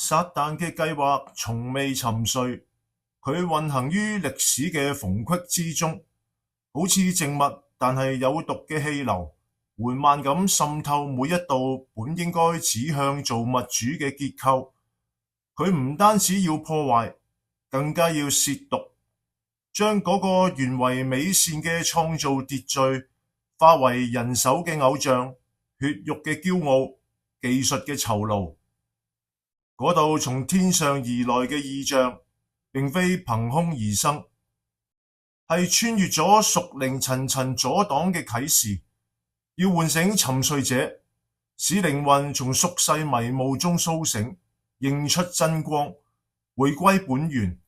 撒旦嘅計劃從未沉睡，佢運行於歷史嘅縫隙之中，好似靜默但係有毒嘅氣流，緩慢咁滲透每一道本應該指向造物主嘅結構。佢唔單止要破壞，更加要褻瀆，將嗰個原為美善嘅創造秩序化為人手嘅偶像、血肉嘅驕傲、技術嘅酬勞。嗰度從天上而來嘅異象，並非憑空而生，係穿越咗屬靈層層阻擋嘅啟示，要喚醒沉睡者，使靈魂從俗世迷霧中甦醒，認出真光，回歸本源。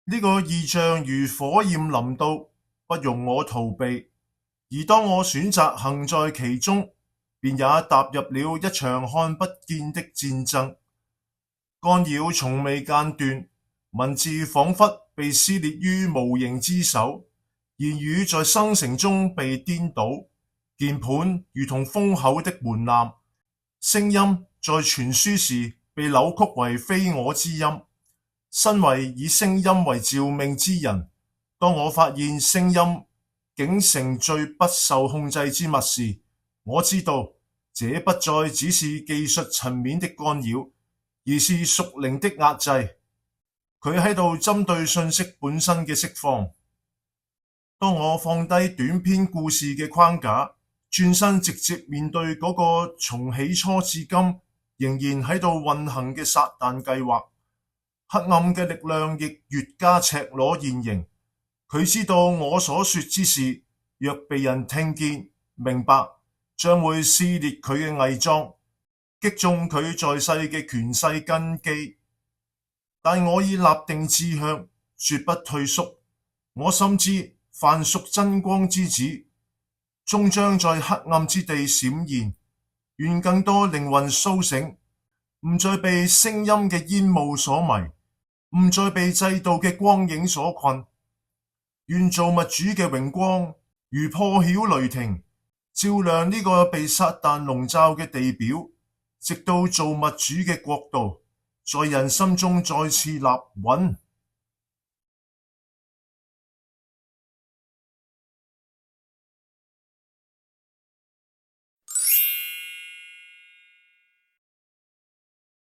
呢個異象如火焰臨到，不容我逃避，而當我選擇行在其中，便也踏入了一場看不見的戰爭。干擾從未間斷，文字仿佛被撕裂於無形之手，言語在生成中被顛倒，鍵盤如同封口的門檻，聲音在傳輸時被扭曲為非我之音。身為以聲音為召命之人，當我發現聲音竟成最不受控制之物時，我知道這不再只是技術層面的干擾，而是屬靈的壓制。佢喺度針對信息本身嘅釋放。當我放低短篇故事嘅框架，轉身直接面對嗰個從起初至今仍然喺度運行嘅撒旦計劃，黑暗嘅力量亦越加赤裸現形。佢知道我所說之事，若被人聽見明白，將會撕裂佢嘅偽裝，擊中佢在世嘅權勢根基。但我已立定志向，絕不退縮。我深知凡屬真光之子，終將在黑暗之地閃現。願更多靈魂甦醒，唔再被聲音嘅煙霧所迷，唔再被制度嘅光影所困。願造物主嘅榮光如破曉雷霆，照亮呢個被撒旦籠罩嘅地表，直到造物主嘅國度在人心中再次立穩。